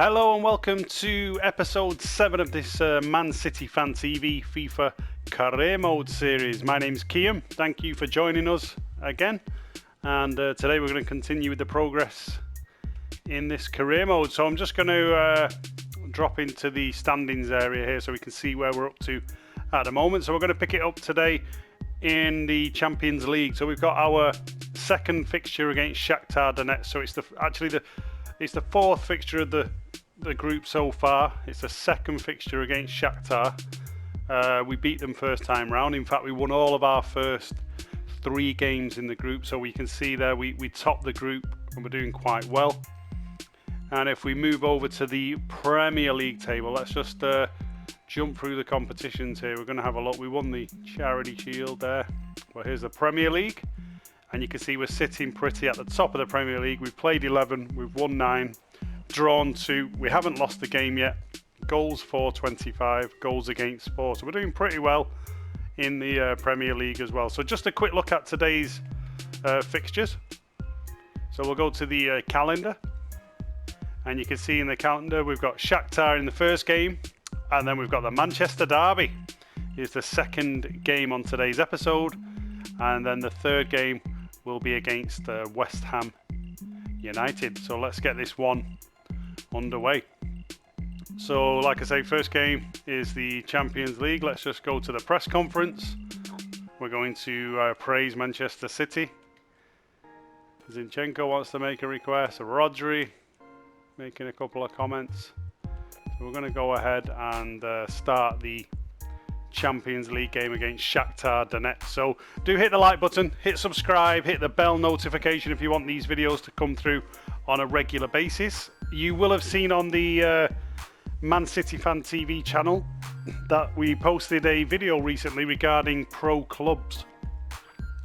Hello and welcome to episode 7 of this Man City Fan TV FIFA Career Mode series. My name's Kiam. Thank you for joining us again. And today we're going to continue with the progress in this career mode. So I'm just going to drop into the standings area here so we can see where we're up to at the moment. So we're going to pick it up today in the Champions League. So we've got our second fixture against Shakhtar Donetsk. So it's it's the fourth fixture of the group so far. It's the second fixture against Shakhtar. We beat them first time round. In fact, we won all of our first 3 games in the group. So we can see there we topped the group and we're doing quite well. And if we move over to the Premier League table, let's just jump through the competitions here. We're going to have a look. We won the Charity Shield there. Well, here's the Premier League. And you can see we're sitting pretty at the top of the Premier League. We've played 11, we've won 9, drawn 2. We haven't lost the game yet. Goals for 25, goals against 4. So we're doing pretty well in the Premier League as well. So just a quick look at today's fixtures. So we'll go to the calendar. And you can see in the calendar we've got Shakhtar in the first game. And then we've got the Manchester Derby. It's the second game on today's episode. And then the third game will be against West Ham United. So let's get this one underway. So like I say, first game is the Champions League. Let's just go to the press conference. We're going to praise Manchester City. Zinchenko wants to make a request. Rodri making a couple of comments. So we're going to go ahead and start the Champions League game against Shakhtar Donetsk. So do hit the like button, hit subscribe, hit the bell notification if you want these videos to come through on a regular basis. You will have seen on the Man City Fan TV channel that we posted a video recently regarding pro clubs.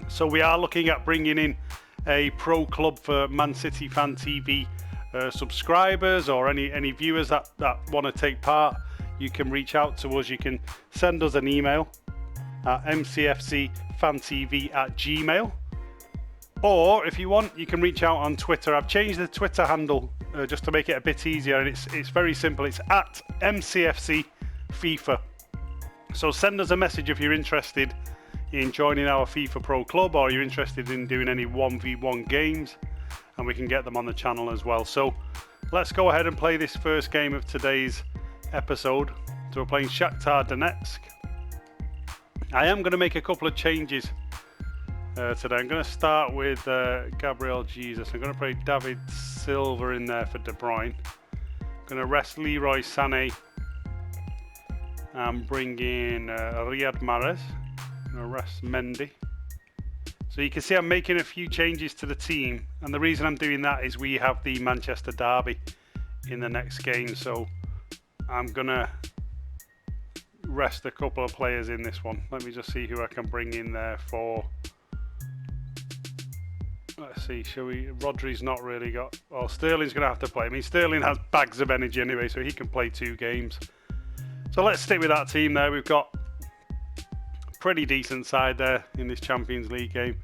So we are looking at bringing in a pro club for Man City Fan TV subscribers or any viewers that want to take part. You can reach out to us. You can send us an email at mcfcfantv@gmail.com. Or if you want, you can reach out on Twitter. I've changed the Twitter handle just to make it a bit easier, and it's very simple. It's at mcfcfifa. So send us a message if you're interested in joining our FIFA Pro Club, or you're interested in doing any 1v1 games, and we can get them on the channel as well. So let's go ahead and play this first game of today's episode. So we're playing Shakhtar Donetsk. I am going to make a couple of changes today. I'm going to start with Gabriel Jesus. I'm going to play David Silva in there for De Bruyne. I'm going to rest Leroy Sané and bring in Riyad Mahrez. I'm going to rest Mendy. So you can see I'm making a few changes to the team, and the reason I'm doing that is we have the Manchester Derby in the next game. So I'm going to rest a couple of players in this one. Let me just see who I can bring in there for. Let's see, shall we? Rodri's not really got... Well, Sterling's going to have to play. I mean, Sterling has bags of energy anyway, so he can play 2 games. So let's stick with that team there. We've got a pretty decent side there in this Champions League game.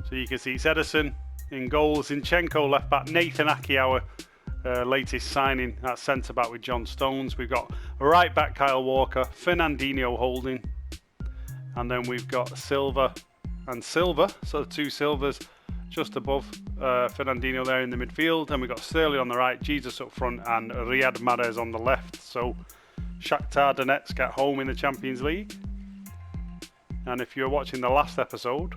So you can see it's Ederson in goals, Zinchenko left back, Nathan Ake, our latest signing at centre back with John Stones. We've got right back Kyle Walker, Fernandinho holding, and then we've got Silva and Silva, so 2 Silvers just above Fernandinho there in the midfield, and we've got Sterling on the right, Jesus up front, and Riyad Mahrez on the left. So Shakhtar Donetsk at home in the Champions League, and if you're watching the last episode,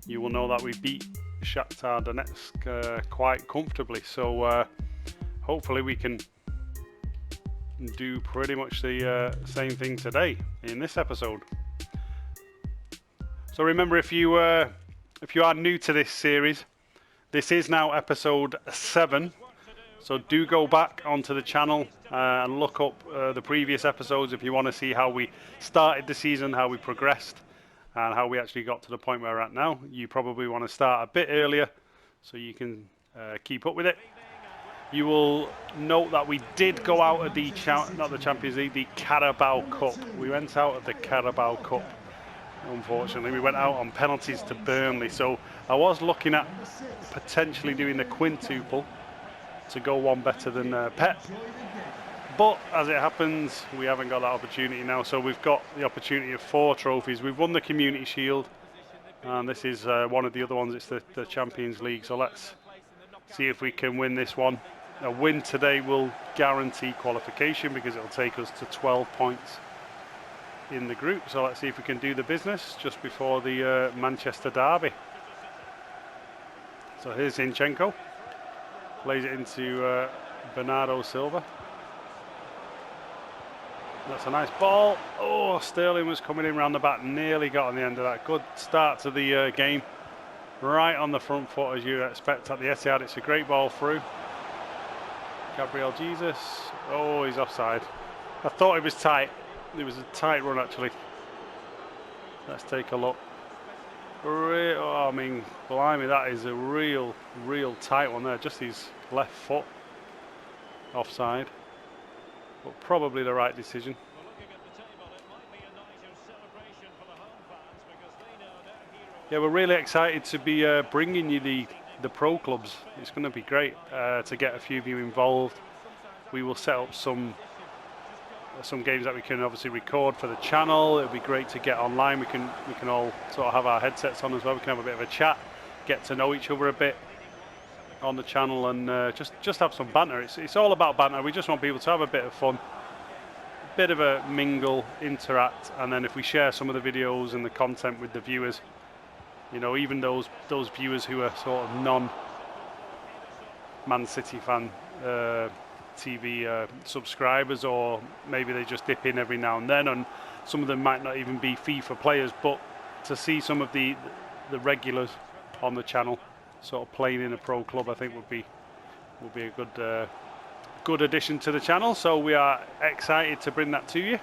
you will know that we beat Shakhtar Donetsk quite comfortably. So hopefully we can do pretty much the same thing today in this episode. So remember, if you are new to this series, this is now episode 7. So do go back onto the channel and look up the previous episodes if you want to see how we started the season, how we progressed, and how we actually got to the point where we're at now. You probably want to start a bit earlier so you can keep up with it. You will note that we did go out of the, not the Champions League, the Carabao Cup. We went out of the Carabao Cup, unfortunately. We went out on penalties to Burnley. So I was looking at potentially doing the quintuple to go one better than Pep. But as it happens, we haven't got that opportunity now. So we've got the opportunity of 4 trophies. We've won the Community Shield, and this is one of the other ones. It's the Champions League. So let's see if we can win this one. A win today will guarantee qualification because it'll take us to 12 points in the group. So let's see if we can do the business just before the Manchester derby. So here's Zinchenko. Plays it into Bernardo Silva. That's a nice ball. Oh, Sterling was coming in round the back, nearly got on the end of that. Good start to the game. Right on the front foot as you'd expect at the Etihad. It's a great ball through. Gabriel Jesus. Oh, he's offside. I thought it was tight. It was a tight run actually. Let's take a look. Oh, I mean, blimey, that is a real tight one there. Just his left foot offside. But probably the right decision. Yeah, we're really excited to be bringing you the pro clubs. It's going to be great to get a few of you involved. We will set up some games that we can obviously record for the channel. It'll be great to get online. We can all sort of have our headsets on as well. We can have a bit of a chat, get to know each other a bit on the channel, and just have some banter. It's all about banter. We just want people to have a bit of fun, a bit of a mingle, interact, and then if we share some of the videos and the content with the viewers, you know, even those viewers who are sort of non-Man City fan TV subscribers, or maybe they just dip in every now and then, and some of them might not even be FIFA players, but to see some of the regulars on the channel sort of playing in a pro club, I think would be a good addition to the channel. So we are excited to bring that to you.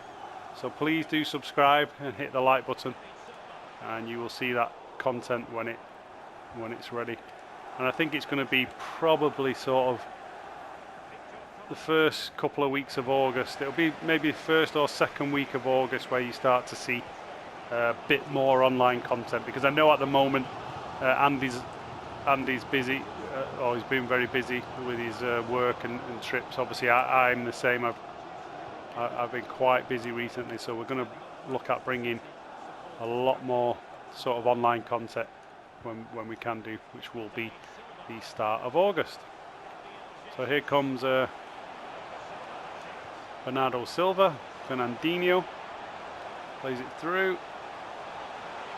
So please do subscribe and hit the like button, and you will see that content when it's ready. And I think it's going to be probably sort of the first couple of weeks of August. It'll be maybe the first or second week of August where you start to see a bit more online content, because I know at the moment Andy's busy, or he's been very busy with his work and trips. Obviously I'm the same. I've been quite busy recently, so we're going to look at bringing a lot more sort of online content when we can do, which will be the start of August. So here comes Bernardo Silva. Fernandinho plays it through.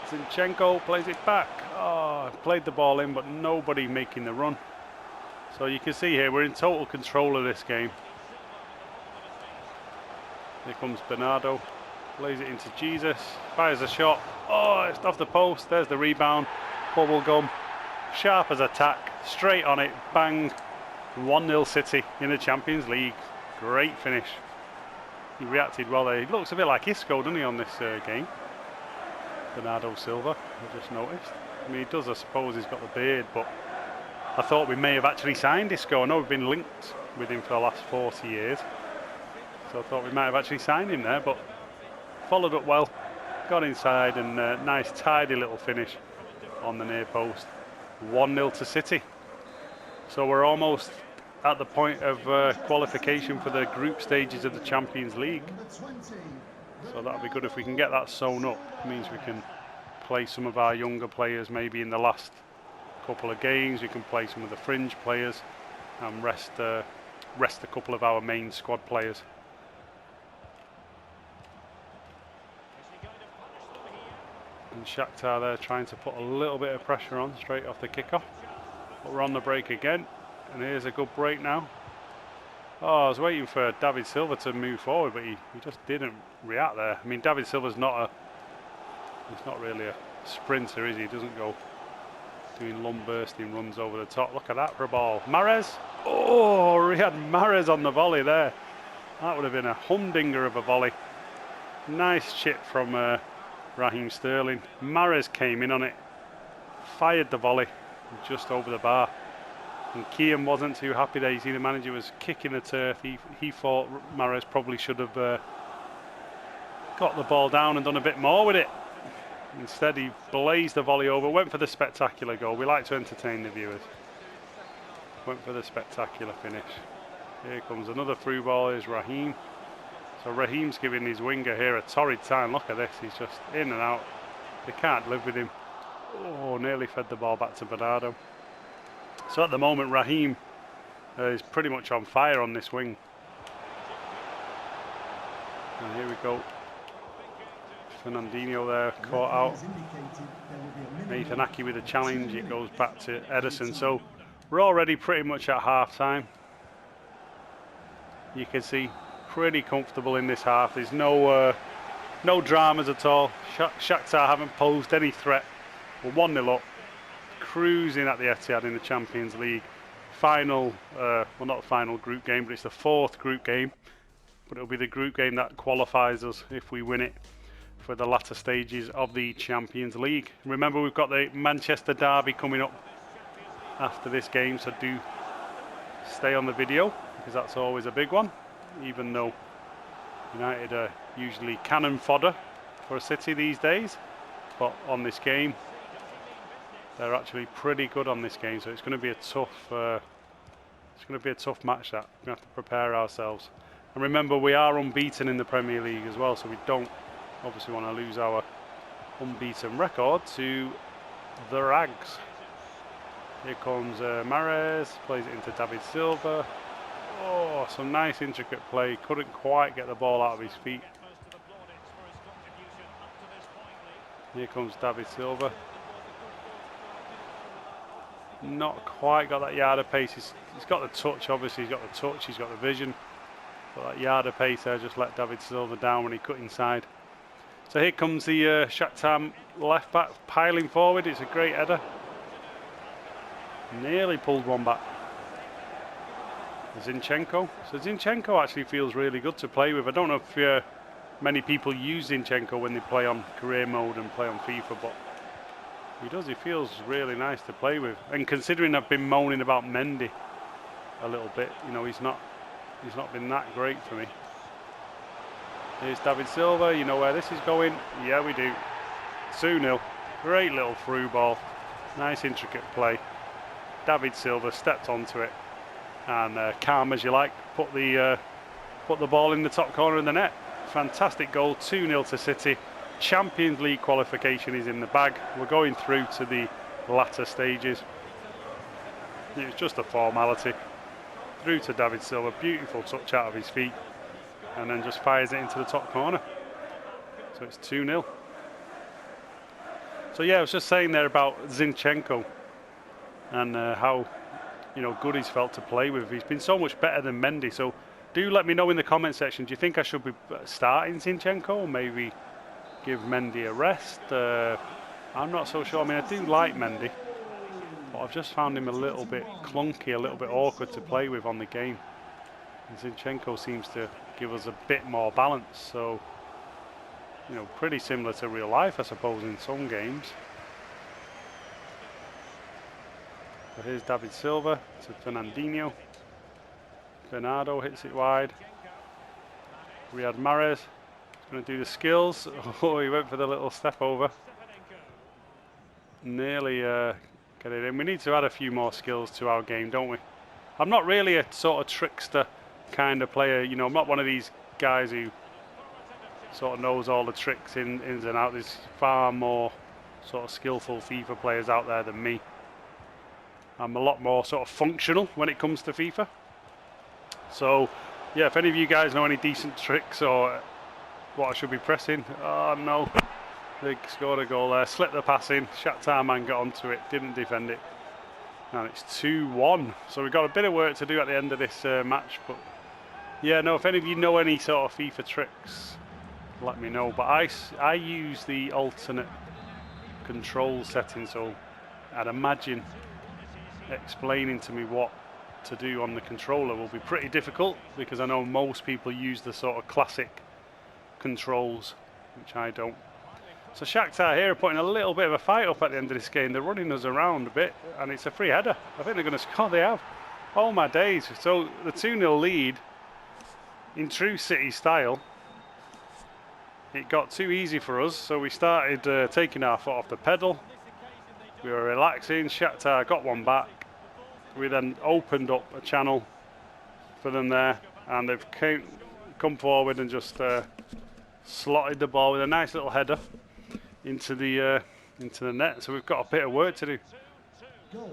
Zinchenko plays it back. Oh, played the ball in, but nobody making the run. So you can see here we're in total control of this game. Here comes Bernardo. Plays it into Jesus. Fires a shot. Oh, it's off the post. There's the rebound. Bubblegum. Sharp as a tack. Straight on it. Bang. 1-0 City in the Champions League. Great finish. He reacted well there. He looks a bit like Isco, doesn't he, on this game? Bernardo Silva, I just noticed. I mean, he does, I suppose, he's got the beard, but I thought we may have actually signed Isco. I know we've been linked with him for the last 40 years. So I thought we might have actually signed him there, but followed up well, got inside, and nice tidy little finish on the near post. 1-0 to City. So we're almost at the point of qualification for the group stages of the Champions League. So that'll be good if we can get that sewn up. It means we can play some of our younger players maybe in the last couple of games. We can play some of the fringe players and rest a couple of our main squad players. And Shakhtar there trying to put a little bit of pressure on straight off the kickoff. But we're on the break again, and here's a good break now. Oh, I was waiting for David Silva to move forward, but he just didn't react there. I mean, David Silva's not really a sprinter, is he? He doesn't go doing lung bursting runs over the top. Look at that for a ball. Mahrez. Oh, we had Mahrez on the volley there. That would have been a humdinger of a volley. Nice chip from Raheem Sterling. Mahrez came in on it, fired the volley just over the bar. And Kiam wasn't too happy there. You see the manager was kicking the turf. He thought Mahrez probably should have got the ball down and done a bit more with it. Instead he blazed the volley over, went for the spectacular goal. We like to entertain the viewers. went for the spectacular finish. Here comes another through ball, is Raheem. So Raheem's giving his winger here a torrid time. Look at this, he's just in and out. They can't live with him. Oh, nearly fed the ball back to Bernardo. So at the moment, Raheem is pretty much on fire on this wing. And here we go. Fernandinho there, caught out. Nathan Aki with a challenge. It goes back to Ederson. So we're already pretty much at half time. You can see pretty comfortable in this half. There's no dramas at all. Shakhtar haven't posed any threat. We're 1-0 up, cruising at the Etihad in the Champions League. Final, well, not the final group game, but it's the 4th group game. But it'll be the group game that qualifies us if we win it for the latter stages of the Champions League. Remember, we've got the Manchester derby coming up after this game, so do stay on the video because that's always a big one, even though United are usually cannon fodder for a City these days. But on this game, they're actually pretty good on this game, so it's going to be a tough match that we have to prepare ourselves. And remember, we are unbeaten in the Premier League as well, so we don't obviously want to lose our unbeaten record to the Rags. Here comes Mahrez, plays it into David Silva. Oh, some nice intricate play. Couldn't quite get the ball out of his feet. Here comes David Silva. Not quite got that yard of pace. He's got the touch, obviously. He's got the touch, he's got the vision. But that yard of pace there just let David Silva down when he cut inside. So here comes the Shakhtar left back piling forward. It's a great header. Nearly pulled one back. Zinchenko. So Zinchenko actually feels really good to play with. I don't know if many people use Zinchenko when they play on career mode and play on FIFA, but he does. He feels really nice to play with. And considering I've been moaning about Mendy a little bit, you know, he's not been that great for me. Here's David Silva. You know where this is going? Yeah, we do. 2-0. Great little through ball. Nice intricate play. David Silva stepped onto it and calm as you like, put the ball in the top corner of the net. Fantastic goal. 2-0 to City. Champions League qualification is in the bag. We're going through to the latter stages. It was just a formality. Through to David Silva, beautiful touch out of his feet, and then just fires it into the top corner. So it's 2-0. So yeah, I was just saying there about Zinchenko and how, you know, good he's felt to play with. He's been so much better than Mendy. So do let me know in the comment section, do you think I should be starting Zinchenko or maybe give Mendy a rest? I'm not so sure. I mean, I do like Mendy, but I've just found him a little bit clunky, a little bit awkward to play with on the game. And Zinchenko seems to give us a bit more balance. So, you know, pretty similar to real life, I suppose, in some games. So here's David Silva to Fernandinho. Bernardo hits it wide. Riyad Mahrez is going to do the skills. Oh, he went for the little step over. Nearly get it in. We need to add a few more skills to our game, don't we? I'm not really a sort of trickster kind of player. You know, I'm not one of these guys who sort of knows all the tricks ins and out. There's far more sort of skillful FIFA players out there than me. I'm a lot more sort of functional when it comes to FIFA. So, yeah, if any of you guys know any decent tricks or what I should be pressing. Oh, no. They scored a goal there. Slipped the pass in. Shakhtar man got onto it. Didn't defend it. And it's 2-1. So we've got a bit of work to do at the end of this match. But, yeah, no, if any of you know any sort of FIFA tricks, let me know. But I use the alternate control setting. So I'd imagine explaining to me what to do on the controller will be pretty difficult, because I know most people use the sort of classic controls, which I don't. So Shakhtar here are putting a little bit of a fight up at the end of this game. They're running us around a bit, and it's a free header. I think they're going to score. They have. Oh my days. So the 2-0 lead, in true City style, it got too easy for us, so we started taking our foot off the pedal. We were relaxing. Shakhtar got one back, we then opened up a channel for them there, and they've come forward and just slotted the ball with a nice little header into the net. So we've got a bit of work to do.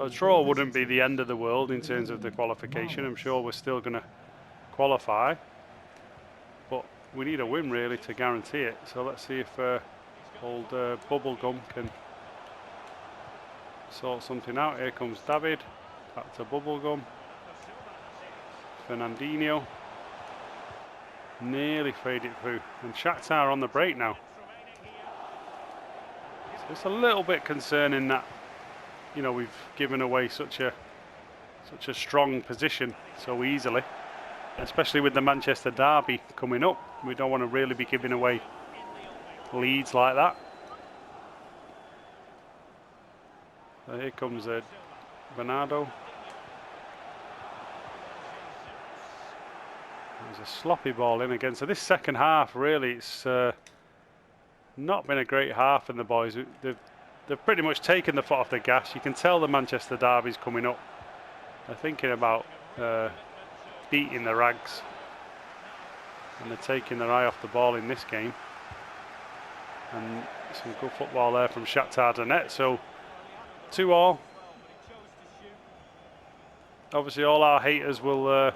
A draw wouldn't be the end of the world in terms of the qualification. I'm sure we're still going to qualify, but we need a win really to guarantee it. So let's see if old Bubblegum can sort something out. Here comes David, back to Bubblegum. Fernandinho nearly faded through, and Shakhtar on the break now. So it's a little bit concerning that, you know, we've given away such a strong position so easily, especially with the Manchester derby coming up. We don't want to really be giving away leads like that. So here comes Bernardo. There's a sloppy ball in again. So this second half, really, it's not been a great half, and the boys, they've pretty much taken the foot off the gas. You can tell the Manchester derby's coming up. They're thinking about beating the Rags, and they're taking their eye off the ball in this game. And some good football there from Shakhtar Donetsk. So 2-2. Obviously, all our haters will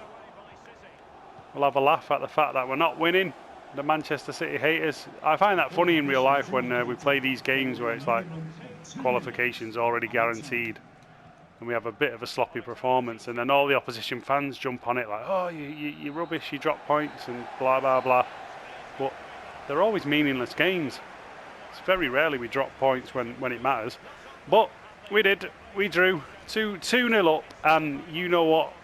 have a laugh at the fact that we're not winning. The Manchester City haters. I find that funny in real life when we play these games where it's like qualification's already guaranteed, and we have a bit of a sloppy performance, and then all the opposition fans jump on it like, oh, you're rubbish, you drop points and blah blah blah. But they're always meaningless games. It's very rarely we drop points when it matters. But we did. We drew 2-0 up, and you know what?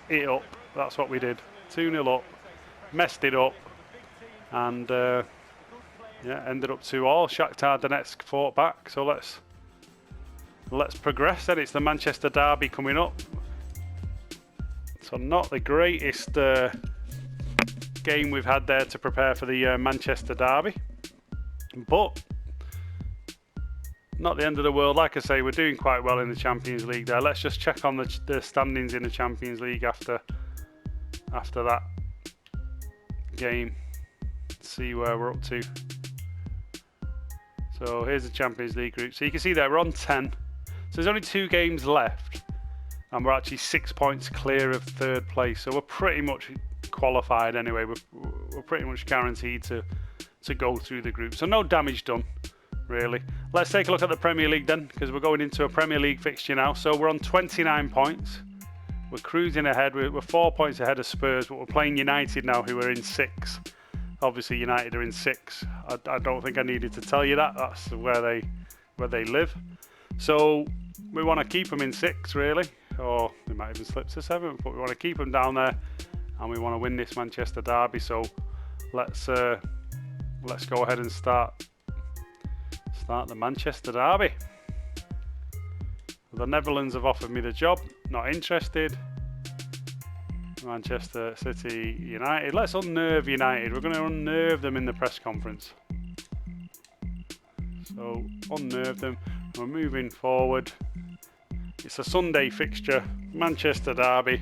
It up. That's what we did. 2-0 up. Messed it up. And yeah, ended up 2-2. Shakhtar Donetsk fought back. So let's progress then. It's the Manchester derby coming up. So not the greatest game we've had there to prepare for the Manchester derby, but not the end of the world. Like I say, we're doing quite well in the Champions League there. Let's just check on the standings in the Champions League after that game. See where we're up to. So here's the Champions League group. So you can see there we're on 10. So there's only 2 games left, and we're actually 6 points clear of 3rd place. So we're pretty much qualified anyway. We're pretty much guaranteed to go through the group. So no damage done, really. Let's take a look at the Premier League then, because we're going into a Premier League fixture now. So we're on 29 points. We're cruising ahead. We're 4 points ahead of Spurs, but we're playing United now, who are in 6. Obviously, United are in 6. I don't think I needed to tell you that. That's where they live. So we want to keep them in 6, really, or they might even slip to 7. But we want to keep them down there, and we want to win this Manchester derby. So let's go ahead and start the Manchester derby. The Netherlands have offered me the job. Not interested. Manchester City United. Let's unnerve United. We're going to unnerve them in the press conference. So unnerve them. We're moving forward. It's a Sunday fixture, Manchester derby,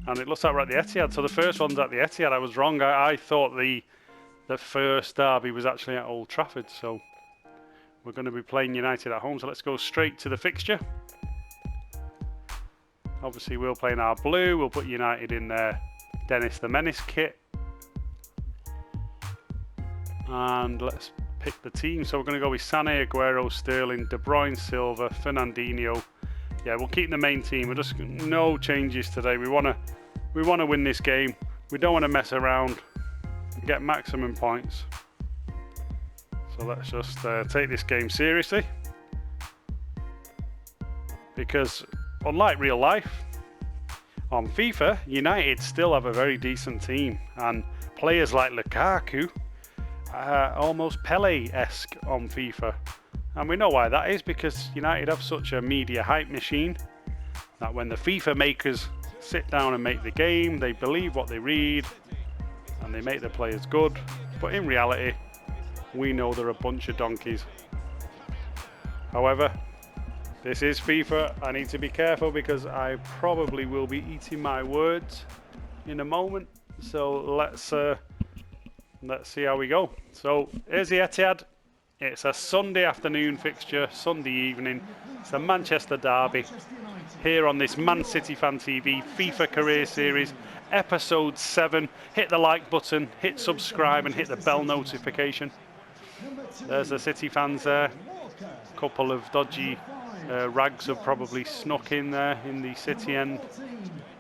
and it looks like we're at the Etihad. So the first one's at the Etihad. I was wrong. I thought the first derby was actually at Old Trafford. So we're going to be playing United at home. So let's go straight to the fixture. Obviously, we'll play in our blue. We'll put United in their Dennis the Menace kit. And let's pick the team. So we're going to go with Sané, Aguero, Sterling, De Bruyne, Silva, Fernandinho. Yeah, we'll keep the main team. We're just no changes today. We want to win this game. We don't want to mess around. Get maximum points. So let's just take this game seriously. Because unlike real life, on FIFA, United still have a very decent team, and players like Lukaku are almost Pele-esque on FIFA. And we know why that is, because United have such a media hype machine that when the FIFA makers sit down and make the game, they believe what they read and they make the players good. But in reality, we know they're a bunch of donkeys. However, This is FIFA. I need to be careful because I probably will be eating my words in a moment. So let's see how we go. So here's the Etihad. It's a Sunday afternoon fixture, Sunday evening. It's the Manchester derby here on this Man City Fan TV FIFA Career Series, episode 7. Hit the like button, hit subscribe and hit the bell notification. There's the City fans there. A couple of dodgy rags have probably snuck in there in the City end,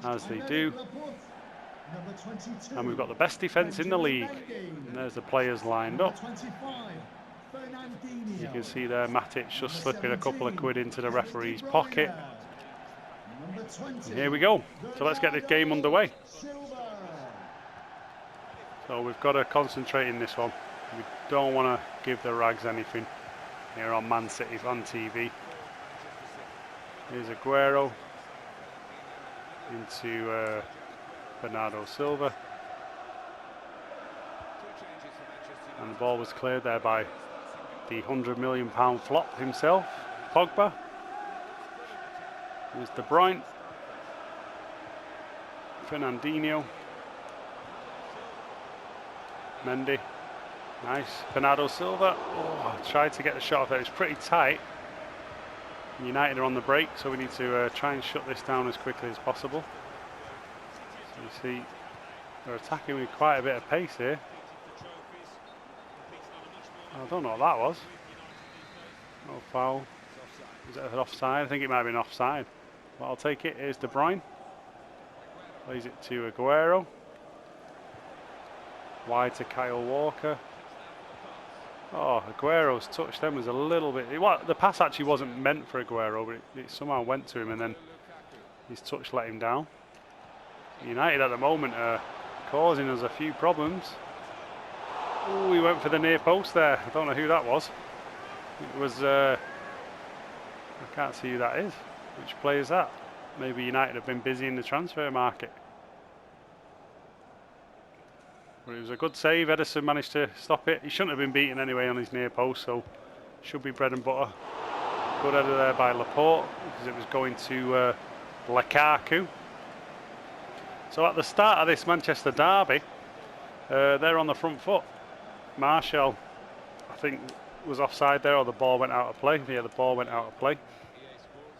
as they do. And we've got the best defence in the league. And there's the players lined up. You can see there Matic just slipping a couple of quid into the referee's pocket. And here we go. So let's get this game underway. So we've got to concentrate in this one. We don't want to give the rags anything here on Man City Fan TV. Here's Aguero into Bernardo Silva. And the ball was cleared there by the £100 million flop himself, Pogba. Here's De Bruyne. Fernandinho. Mendy. Nice. Bernardo Silva. Oh, tried to get the shot off there. It's pretty tight. United are on the break, so we need to try and shut this down as quickly as possible. So you see, they're attacking with quite a bit of pace here. I don't know what that was. No foul. Is it an offside? I think it might have been offside. But I'll take it. Here's De Bruyne. Plays it to Aguero. Wide to Kyle Walker. Oh, Aguero's touch then was a little bit... the pass actually wasn't meant for Aguero, but it somehow went to him and then his touch let him down. United at the moment are causing us a few problems. Oh, he went for the near post there. I don't know who that was. It was... I can't see who that is. Which player is that? Maybe United have been busy in the transfer market. But it was a good save. Ederson managed to stop it. He shouldn't have been beaten anyway on his near post, so should be bread and butter. Good header there by Laporte because it was going to Lukaku. So at the start of this Manchester derby, they're on the front foot. Martial, I think, was offside there, or the ball went out of play. Yeah, the ball went out of play.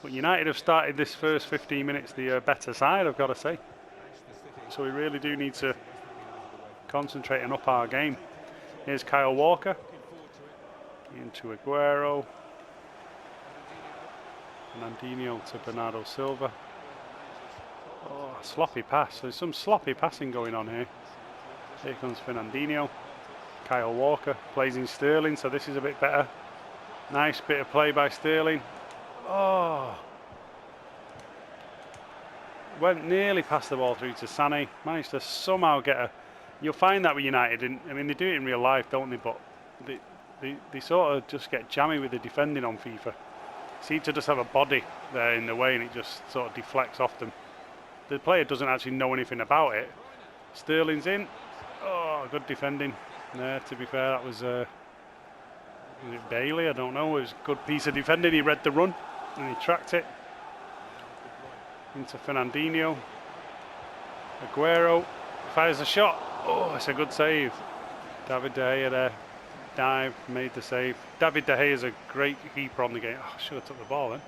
But United have started this first 15 minutes the better side, I've got to say. So we really do need to concentrate and up our game. Here's Kyle Walker. Into Aguero. Fernandinho to Bernardo Silva. Oh, sloppy pass. There's some sloppy passing going on here. Here comes Fernandinho. Kyle Walker plays in Sterling, so this is a bit better. Nice bit of play by Sterling. Oh, went nearly past the ball through to Sané. Managed to somehow get a... You'll find that with United. I mean, they do it in real life, don't they? But they sort of just get jammy with the defending on FIFA. Seem to just have a body there in the way, and it just sort of deflects off them. The player doesn't actually know anything about it. Sterling's in. Oh, good defending. There, to be fair, that was it Bailey? I don't know. It was a good piece of defending. He read the run and he tracked it into Fernandinho. Aguero fires a shot. Oh, it's a good save. David De Gea there. Dive, made the save. David De Gea is a great keeper on the game. Oh, I should have took the ball then.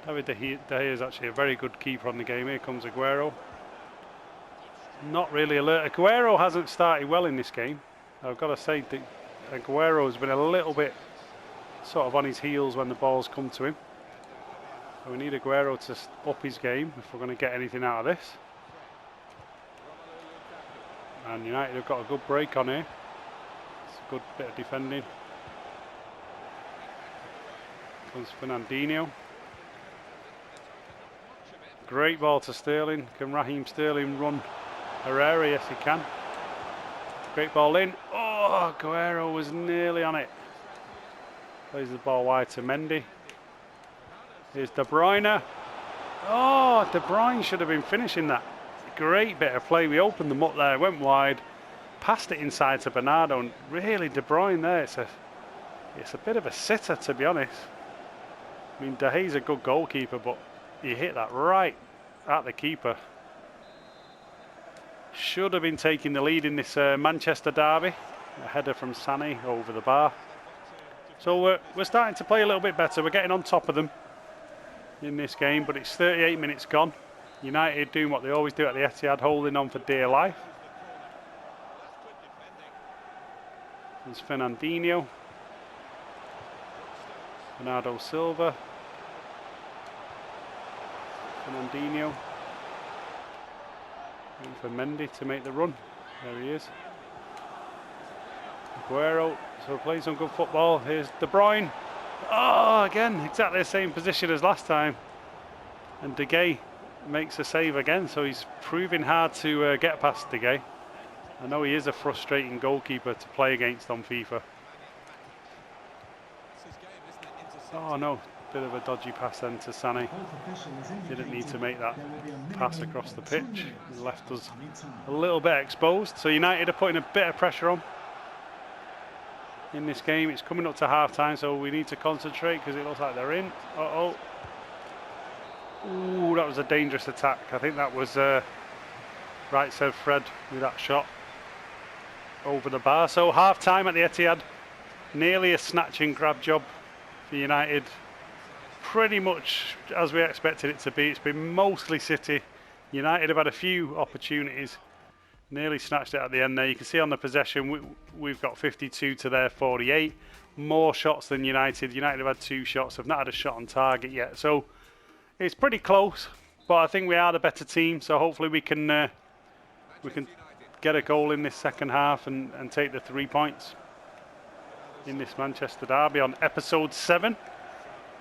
David De Gea is actually a very good keeper on the game. Here comes Aguero. Not really alert. Aguero hasn't started well in this game. I've got to say that Aguero has been a little bit sort of on his heels when the balls come to him. So we need Aguero to up his game if we're going to get anything out of this. And United have got a good break on here. It's a good bit of defending. Comes Fernandinho. Great ball to Sterling. Can Raheem Sterling run Herrera? Yes, he can. Great ball in. Oh, Aguero was nearly on it. Plays the ball wide to Mendy. Here's De Bruyne. Oh, De Bruyne should have been finishing that. Great bit of play. We opened them up there, went wide, passed it inside to Bernardo, and really De Bruyne there. It's a bit of a sitter, to be honest. I mean, De Gea's a good goalkeeper, but he hit that right at the keeper. Should have been taking the lead in this Manchester derby. A header from Sané over the bar. So we're starting to play a little bit better. We're getting on top of them in this game, but it's 38 minutes gone. United doing what they always do at the Etihad, holding on for dear life. There's Fernandinho. Bernardo Silva. Fernandinho. Waiting for Mendy to make the run. There he is. Aguero. So playing some good football. Here's De Bruyne. Oh, again, exactly the same position as last time. And De Gea makes a save again, so he's proving hard to get past De Gea. I know he is a frustrating goalkeeper to play against on FIFA. Oh no, bit of a dodgy pass then to Sané. Didn't need to make that pass across the pitch. He left us a little bit exposed. So United are putting a bit of pressure on in this game. It's coming up to half time, so we need to concentrate because it looks like they're in. Uh-oh. Ooh, that was a dangerous attack. I think that was right, said Fred, with that shot over the bar. So half time at the Etihad. Nearly a snatch and grab job for United. Pretty much as we expected it to be. It's been mostly City. United have had a few opportunities. Nearly snatched it at the end there. You can see on the possession we've got 52 to their 48. More shots than United. United have had 2 shots. Have not had a shot on target yet. So it's pretty close. But I think we are the better team. So hopefully we can get a goal in this second half and take the 3 points in this Manchester derby on episode 7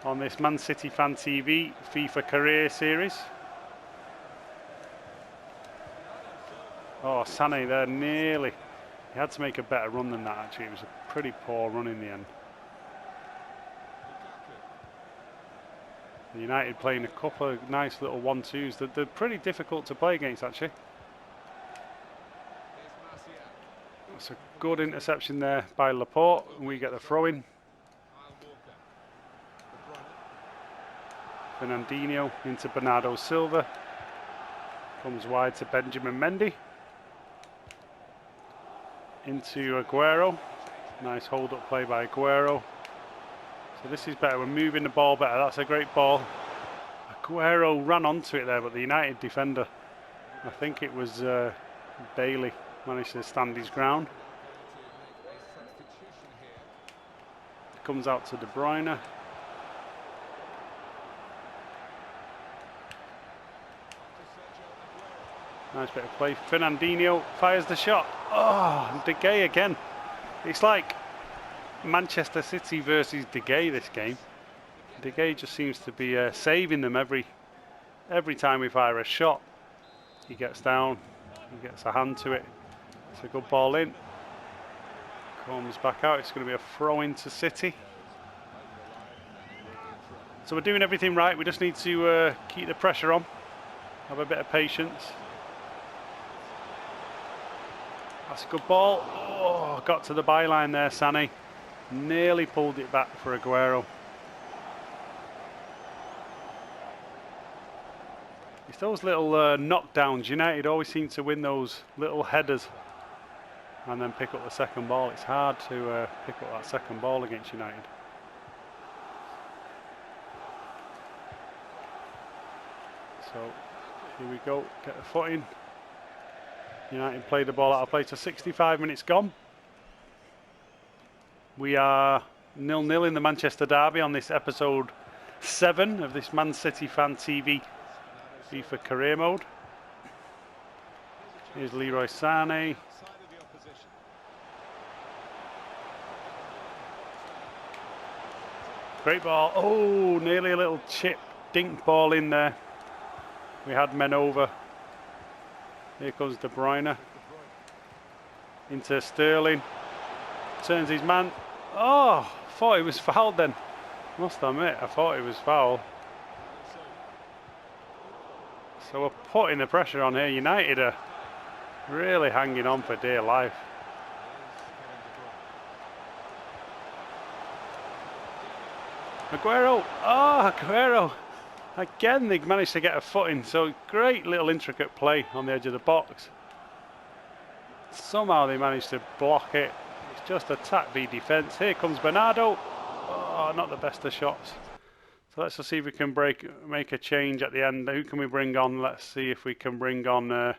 on this Man City Fan TV FIFA Career Series. Oh, Sané there, nearly. He had to make a better run than that, actually. It was a pretty poor run in the end. United playing a couple of nice little 1-2s. They're pretty difficult to play against, actually. It's a good interception there by Laporte, and we get the throw-in. Fernandinho into Bernardo Silva. Comes wide to Benjamin Mendy. Into Aguero. Nice hold-up play by Aguero. So this is better. We're moving the ball better. That's a great ball. Aguero ran onto it there, but the United defender, I think it was Bailey, managed to stand his ground. Comes out to De Bruyne. Nice bit of play. Fernandinho fires the shot. Oh, and De Gea again. It's like Manchester City versus De Gea this game. De Gea just seems to be saving them every time we fire a shot. He gets down, he gets a hand to it. It's a good ball in. Comes back out. It's going to be a throw into City. So we're doing everything right. We just need to keep the pressure on. Have a bit of patience. That's a good ball. Oh, got to the byline there, Sané. Nearly pulled it back for Aguero. It's those little knockdowns. United always seem to win those little headers and then pick up the second ball. It's hard to pick up that second ball against United. So here we go, get the foot in. United play the ball out of play to 65 minutes gone. We are 0-0 in the Manchester derby on this episode 7 of this Man City Fan TV FIFA Career Mode. Here's Leroy Sané. Great ball. Oh, nearly a little chip dink ball in there. We had men over. Here comes De Bruyne. Into Sterling. Turns his man. Oh, thought he was fouled then. Must admit, I thought he was foul. So we're putting the pressure on here. United are really hanging on for dear life. Aguero. Oh, Aguero. Again, they managed to get a footing. So great little intricate play on the edge of the box. Somehow they managed to block it. It's just attack v defence. Here comes Bernardo. Oh, not the best of shots. So let's just see if we can make a change at the end. Who can we bring on? Let's see if we can bring on... we're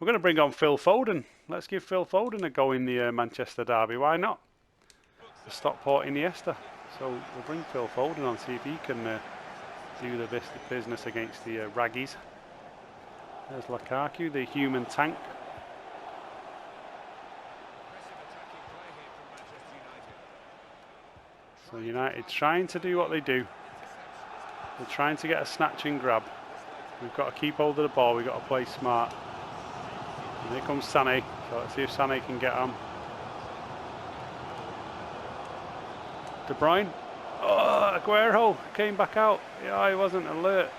going to bring on Phil Foden. Let's give Phil Foden a go in the Manchester derby. Why not? The Stockport Iniesta. So we'll bring Phil Foden on, see if he can do the business against the Raggies. There's Lukaku, the human tank. So United trying to do what they do. They're trying to get a snatch and grab. We've got to keep hold of the ball. We've got to play smart. And here comes Sané. So let's see if Sané can get on. De Bruyne. Oh, Aguero came back out. Yeah, he wasn't alert.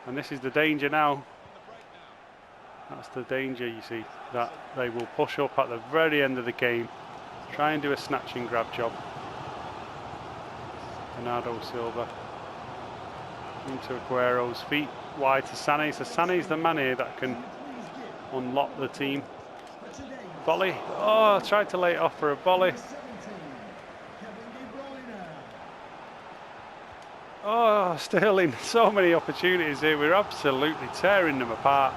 And this is the danger now. That's the danger, you see, that they will push up at the very end of the game, try and do a snatch and grab job. Bernardo Silva into Aguero's feet, wide to Sané. So Sané's the man here that can unlock the team. Volley. Oh, tried to lay it off for a volley. Oh, Sterling, so many opportunities here. We're absolutely tearing them apart.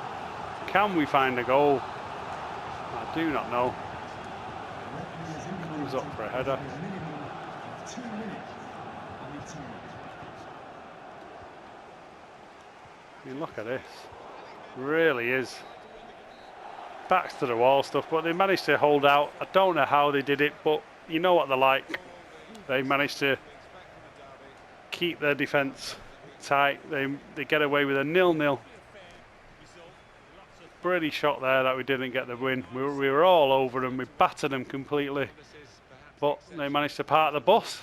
Can we find a goal? I do not know. Comes up for a header. I mean, look at this. Really is. Backs to the wall stuff, but they managed to hold out. I don't know how they did it, but you know what they're like. They managed to keep their defence tight. They get away with a 0-0. Pretty shot there that we didn't get the win. We were all over them. We battered them completely, but they managed to park the bus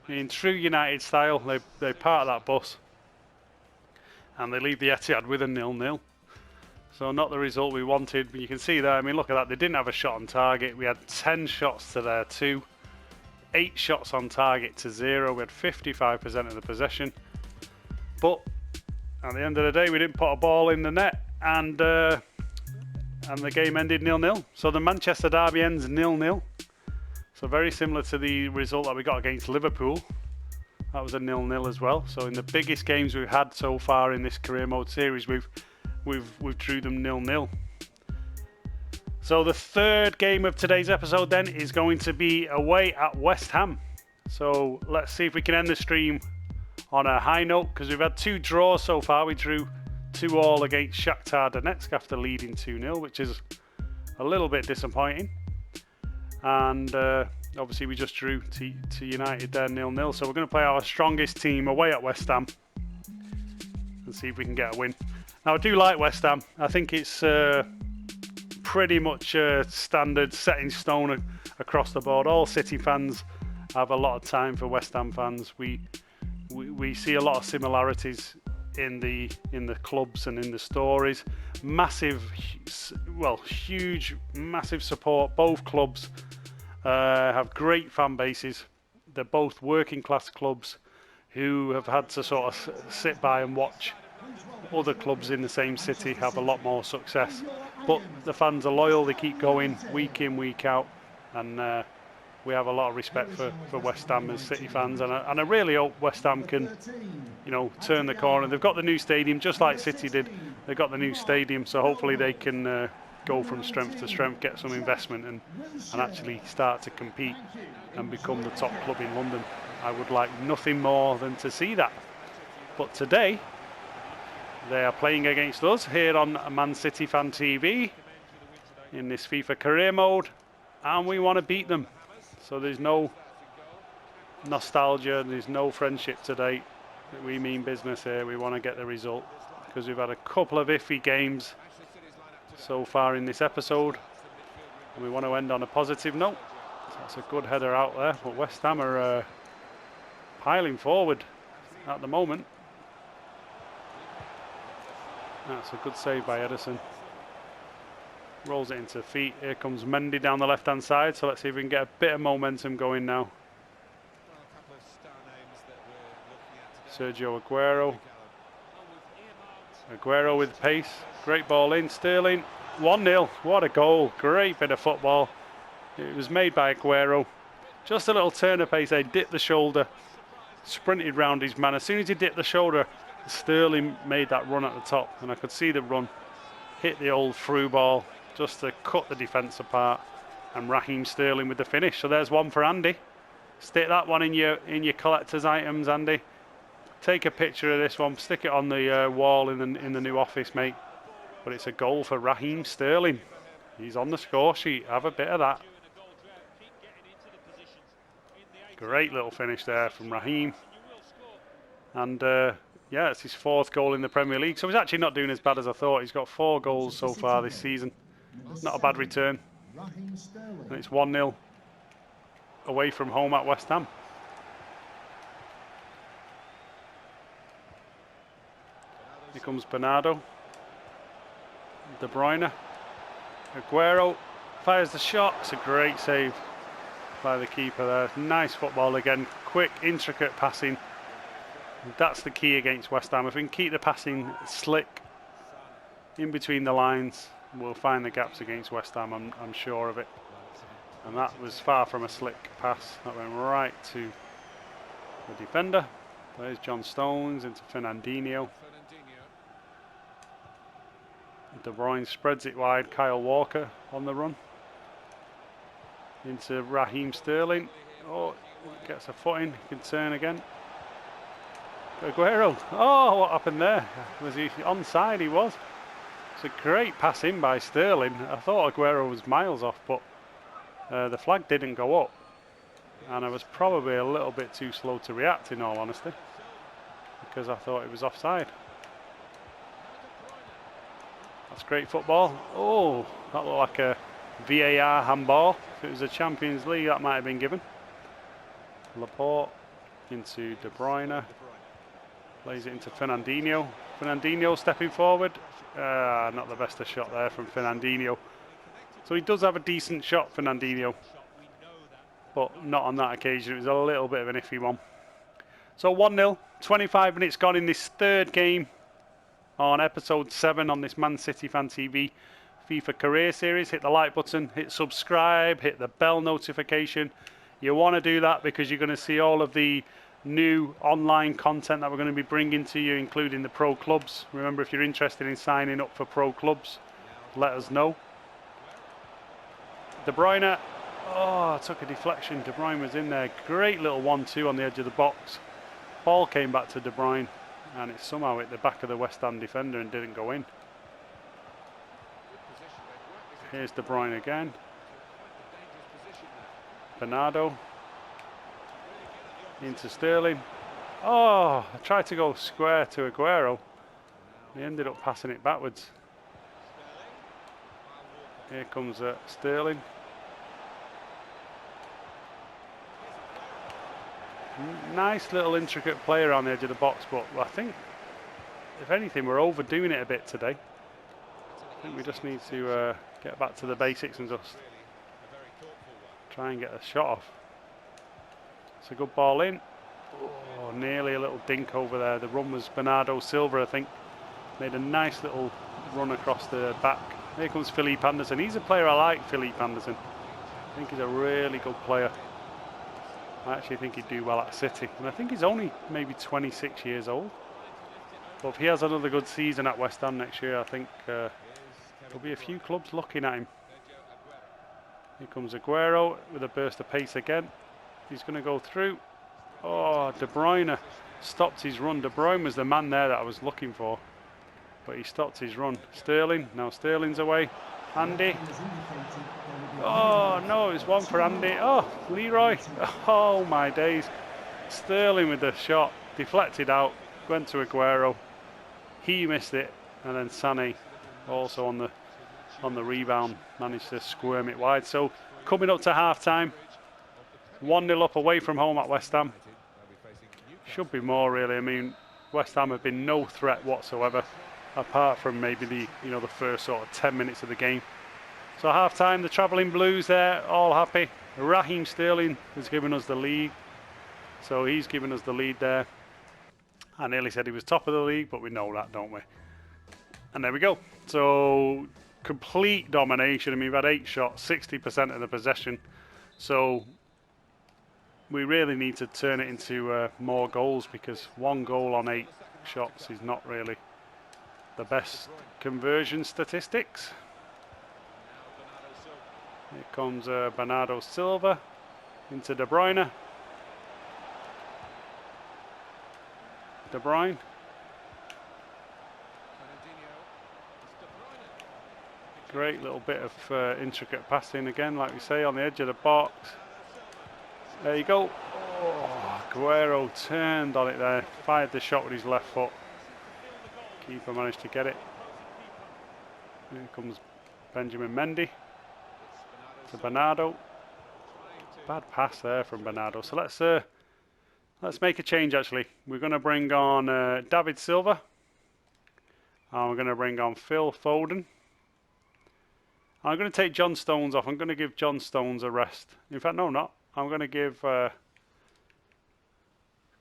in true United style. They park that bus and they leave the Etihad with a 0-0. So not the result we wanted, but you can see there, I mean, look at that. They didn't have a shot on target. We had 10 shots to their 2, 8 shots on target to 0. We had 55% of the possession, but at the end of the day we didn't put a ball in the net, and the game ended 0-0. So the Manchester derby ends 0-0. So very similar to the result that we got against Liverpool. That was a 0-0 as well. So in the biggest games we've had so far in this career mode series, we've drew them 0-0. So the third game of today's episode then is going to be away at West Ham. So let's see if we can end the stream on a high note, because we've had 2 draws so far. We drew 2-2 against Shakhtar Donetsk after leading 2-0, which is a little bit disappointing. And obviously we just drew to United there 0-0. So we're going to play our strongest team away at West Ham and see if we can get a win. Now I do like West Ham. I think it's pretty much standard, set in stone across the board. All City fans have a lot of time for West Ham fans. We see a lot of similarities in the clubs and in the stories. Massive, well, huge, massive support. Both clubs have great fan bases. They're both working class clubs who have had to sort of sit by and watch other clubs in the same city have a lot more success. But the fans are loyal. They keep going week in, week out, and we have a lot of respect for West Ham as City fans, and I really hope West Ham can, you know, turn the corner. They've got the new stadium, just like City did. They've got the new stadium, so hopefully they can go from strength to strength, get some investment, and actually start to compete and become the top club in London. I would like nothing more than to see that. But today, they are playing against us here on Man City Fan TV in this FIFA career mode, and we want to beat them. So there's no nostalgia, there's no friendship today. We mean business here. We want to get the result, because we've had a couple of iffy games so far in this episode, and we want to end on a positive note. So that's a good header out there, but West Ham are piling forward at the moment. That's a good save by Ederson. rolls it into feet. Here comes Mendy down the left-hand side, so let's see if we can get a bit of momentum going now. Sergio Aguero. Aguero with pace. Great ball in. Sterling. 1-0. What a goal. Great bit of football. It was made by Aguero. Just a little turn of pace. He dipped the shoulder. Sprinted round his man. As soon as he dipped the shoulder, Sterling made that run at the top. And I could see the run. Hit the old through ball just to cut the defence apart. And Raheem Sterling with the finish. So there's one for Andy. Stick that one in your collector's items, Andy. Take a picture of this one, stick it on the wall in the new office, mate. But it's a goal for Raheem Sterling. He's on the score sheet. Have a bit of that. Great little finish there from Raheem. And yeah, it's his 4th goal in the Premier League. So he's actually not doing as bad as I thought. He's got 4 goals so far this season. Not a bad return. And it's 1-0 away from home at West Ham. Here comes Bernardo. De Bruyne. Aguero fires the shot. It's a great save by the keeper there. Nice football again. Quick, intricate passing. That's the key against West Ham. If we can keep the passing slick in between the lines, we'll find the gaps against West Ham, I'm sure of it. And that was far from a slick pass. That went right to the defender. There's John Stones into Fernandinho. De Bruyne spreads it wide. Kyle Walker on the run. Into Raheem Sterling. Oh, gets a foot in. He can turn again. Aguero. Oh, what happened there? Was he onside? He was. It's a great pass in by Sterling. I thought Aguero was miles off, but the flag didn't go up. And I was probably a little bit too slow to react, in all honesty, because I thought it was offside. That's great football. Oh, that looked like a VAR handball. If it was a Champions League, that might have been given. Laporte into De Bruyne. Plays it into Fernandinho. Fernandinho stepping forward. Not the best of shot there from Fernandinho. So he does have a decent shot, Fernandinho. But not on that occasion. It was a little bit of an iffy one. So 1-0. 25 minutes gone in this 3rd game on episode 7 on this Man City Fan TV FIFA Career Series. Hit the like button, hit subscribe, hit the bell notification. You want to do that because you're going to see all of the new online content that we're going to be bringing to you, including the pro clubs. Remember, if you're interested in signing up for pro clubs, let us know. De Bruyne, oh, took a deflection. De Bruyne was in there. Great little 1-2 on the edge of the box. Ball came back to De Bruyne, and it somehow hit the back of the West Ham defender and didn't go in. Here's De Bruyne again. Bernardo. Into Sterling. Oh, I tried to go square to Aguero. He ended up passing it backwards. Here comes Sterling. Nice little intricate play around the edge of the box, but I think, if anything, we're overdoing it a bit today. I think we just need to get back to the basics and just try and get a shot off. It's a good ball in. Oh, nearly a little dink over there. The run was Bernardo Silva, I think. Made a nice little run across the back. Here comes Philippe Anderson. He's a player I like, Philippe Anderson. I think he's a really good player. I actually think he'd do well at City. And I think he's only maybe 26 years old. But if he has another good season at West Ham next year, I think there'll be a few clubs looking at him. Here comes Aguero with a burst of pace again. He's going to go through. Oh, De Bruyne stopped his run. De Bruyne was the man there that I was looking for. But he stopped his run. Sterling. Now Sterling's away. Andy. Oh, no, it's one for Andy. Oh, Leroy. Oh, my days. Sterling with the shot. Deflected out. Went to Aguero. He missed it. And then Sané also on the rebound. Managed to squirm it wide. So, coming up to half-time. 1-0 up away from home at West Ham. Should be more, really. I mean, West Ham have been no threat whatsoever, apart from maybe the first sort of 10 minutes of the game. So half time, the travelling Blues there, all happy. Raheem Sterling has given us the lead. So he's given us the lead there. I nearly said he was top of the league, but we know that, don't we? And there we go. So complete domination. I mean, we've had 8 shots, 60% of the possession. So we really need to turn it into more goals, because 1 goal on 8 shots is not really the best conversion statistics. Here comes Bernardo Silva into De Bruyne. De Bruyne. Great little bit of intricate passing again, like we say, on the edge of the box. There you go. Oh, Aguero turned on it there, fired the shot with his left foot. Keeper managed to get it. Here comes Benjamin Mendy to Bernardo. Bad pass there from Bernardo. So let's make a change actually. We're going to bring on David Silva. And we're going to bring on Phil Foden. I'm going to take John Stones off. I'm going to give John Stones a rest. In fact, no, not. I'm going to give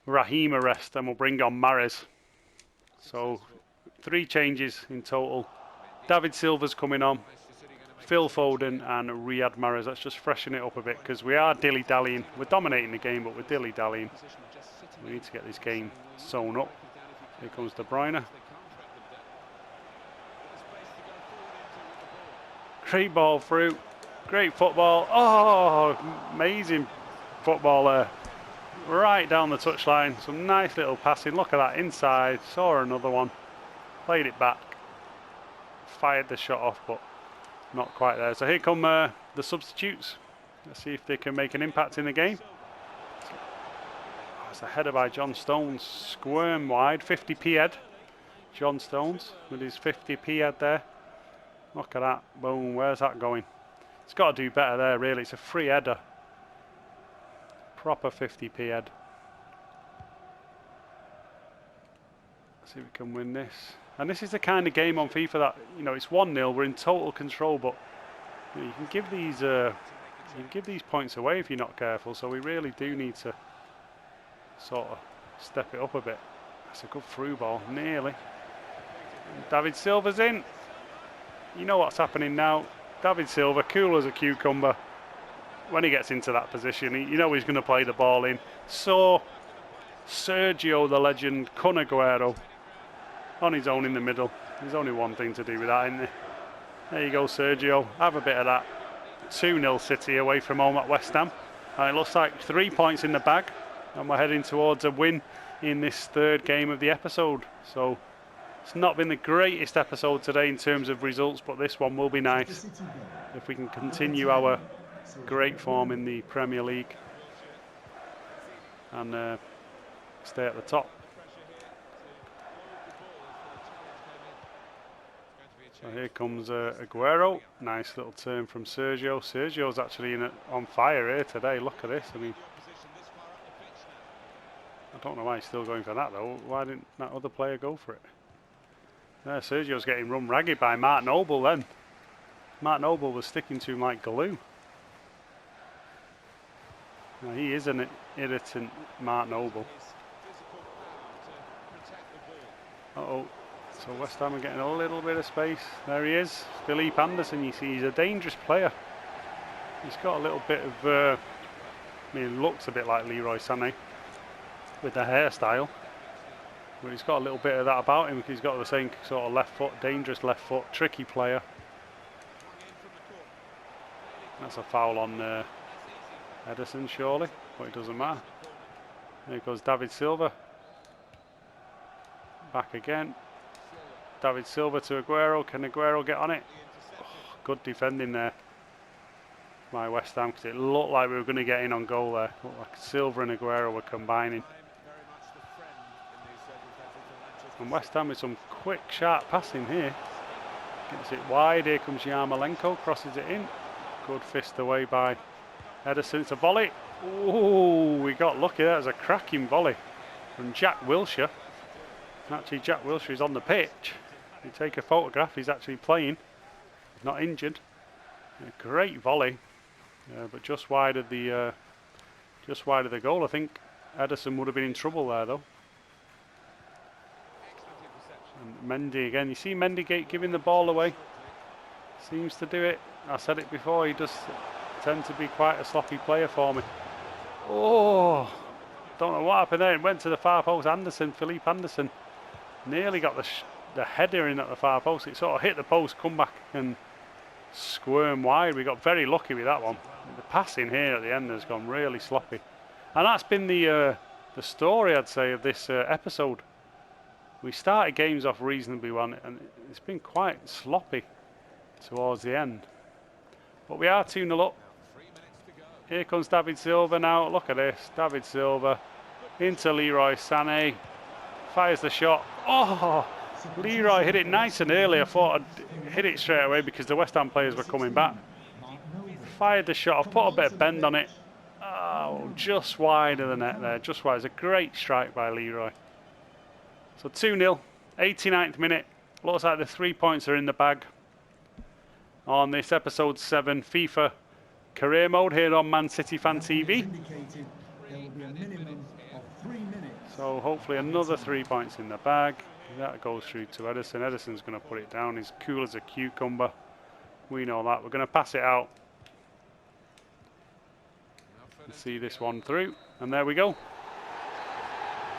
Raheem a rest, and we'll bring on Mahrez. So 3 changes in total. David Silva's coming on, Phil Foden and Riyad Mahrez. Let's just freshen it up a bit, because we are dilly-dallying. We're dominating the game, but we're dilly-dallying. We need to get this game sewn up. Here comes De Bruyne. Great ball through. Great football. Oh, amazing football there. Right down the touchline. Some nice little passing. Look at that inside. Saw another one. Played it back. Fired the shot off, but not quite there. So here come the substitutes. Let's see if they can make an impact in the game. Oh, it's a header by John Stones. Squirm wide. 50p head. John Stones with his 50p head there. Look at that. Boom. Where's that going? It's got to do better there, really. It's a free header. Proper 50p head. Let's see if we can win this. And this is the kind of game on FIFA that, you know, it's 1-0. We're in total control, but you know, you can give these points away if you're not careful. So we really do need to sort of step it up a bit. That's a good through ball, nearly. And David Silva's in. You know what's happening now. David Silva, cool as a cucumber. When he gets into that position, you know he's going to play the ball in. So Sergio, the legend, Kun Aguero, on his own in the middle. There's only one thing to do with that, isn't there? There you go, Sergio. Have a bit of that. 2-0 City away from home at West Ham. And it looks like 3 points in the bag. And we're heading towards a win in this 3rd game of the episode. So it's not been the greatest episode today in terms of results, but this one will be nice if we can continue our great form in the Premier League and stay at the top. So here comes Aguero. Nice little turn from Sergio. Sergio's actually on fire here today. Look at this. I mean, I don't know why he's still going for that though. Why didn't that other player go for it? There, Sergio's getting run ragged by Mark Noble then. Mark Noble was sticking to him like glue. Now, he is an irritant, Mark Noble. Uh-oh. So West Ham are getting a little bit of space. There he is. Philippe Anderson, you see, he's a dangerous player. He's got a little bit of... I mean, he looks a bit like Leroy Sané with the hairstyle. But he's got a little bit of that about him. He's got the same sort of left foot, dangerous left foot, tricky player. That's a foul on Ederson, surely, but it doesn't matter. There goes David Silva. Back again. David Silva to Aguero. Can Aguero get on it? Oh, good defending there by West Ham, because it looked like we were going to get in on goal there. It looked like Silva and Aguero were combining. And West Ham with some quick, sharp passing here. Gets it wide. Here comes Yarmolenko. Crosses it in. Good fist away by Ederson. It's a volley. Oh, we got lucky. That was a cracking volley from Jack Wilshere. Actually, Jack Wilshere is on the pitch. You take a photograph. He's actually playing. He's not injured. A great volley, but just wide of the goal. I think Ederson would have been in trouble there though. And Mendy again. You see Mendy giving the ball away. Seems to do it. I said it before. He does tend to be quite a sloppy player for me. Oh, don't know what happened there. It went to the far post. Philippe Anderson, nearly got the header in at the far post. It sort of hit the post, come back and squirm wide. We got very lucky with that one. The passing here at the end has gone really sloppy, and that's been the story, I'd say, of this episode. We started games off reasonably well, and it's been quite sloppy towards the end. But we are 2-0 up. Here comes David Silva now. Look at this. David Silva into Leroy Sané. Fires the shot. Oh, Leroy hit it nice and early. I thought I'd hit it straight away because the West Ham players were coming back. Fired the shot. I've put a bit of bend on it. Oh, just wide of the net there. Just wide. It's a great strike by Leroy. So 2-0. 89th minute. Looks like the 3 points are in the bag on this episode 7 FIFA career mode here on Man City Fan TV. So hopefully another 3 points in the bag. That goes through to Ederson. Ederson's going to put it down. He's cool as a cucumber. We know that. We're going to pass it out. Let's see this one through. And there we go.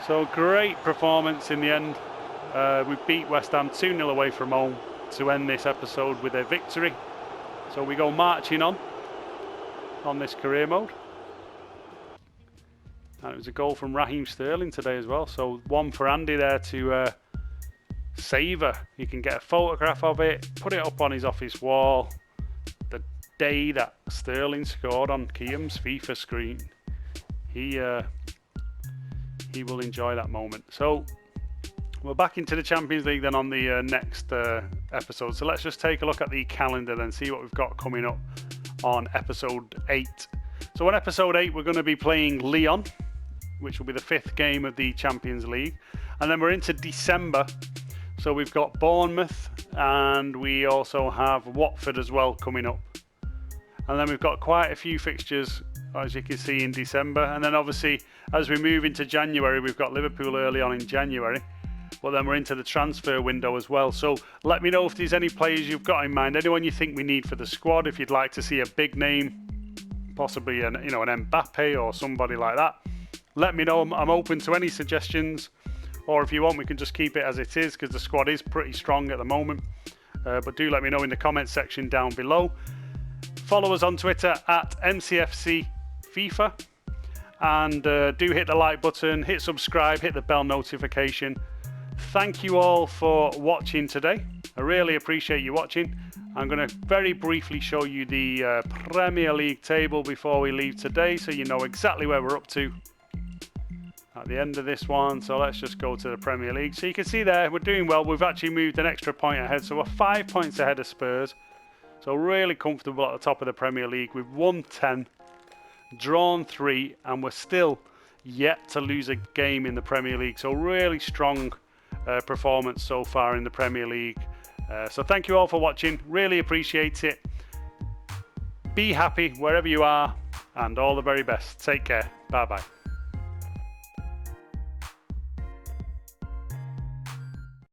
So great performance in the end. We beat West Ham 2-0 away from home to end this episode with a victory. So we go marching on this career mode. And it was a goal from Raheem Sterling today as well. So one for Andy there to savour. You can get a photograph of it, put it up on his office wall. The day that Sterling scored on Kiam's FIFA screen. He will enjoy that moment. So we're back into the Champions League then on the next episode. So let's just take a look at the calendar then, see what we've got coming up on episode 8. So on episode 8 we're going to be playing Lyon, which will be the 5th game of the Champions League. And then we're into December. So we've got Bournemouth and we also have Watford as well coming up. And then we've got quite a few fixtures, as you can see, in December. And then obviously as we move into January, we've got Liverpool early on in January. But then we're into the transfer window as well. So let me know if there's any players you've got in mind, anyone you think we need for the squad. If you'd like to see a big name, possibly an Mbappe or somebody like that, let me know. I'm open to any suggestions. Or if you want, we can just keep it as it is because the squad is pretty strong at the moment. But do let me know in the comments section down below. Follow us on Twitter at MCFC FIFA. And do hit the like button, hit subscribe, hit the bell notification. Thank you all for watching today. I really appreciate you watching. I'm going to very briefly show you the Premier League table before we leave today so you know exactly where we're up to at the end of this one. So let's just go to the Premier League. So you can see there we're doing well. We've actually moved an extra point ahead. So we're 5 points ahead of Spurs. So really comfortable at the top of the Premier League. We've won 10, drawn 3, and we're still yet to lose a game in the Premier League. So really strong performance so far in the Premier League. So thank you all for watching. Really appreciate it. Be happy wherever you are, and all the very best. Take care. Bye bye.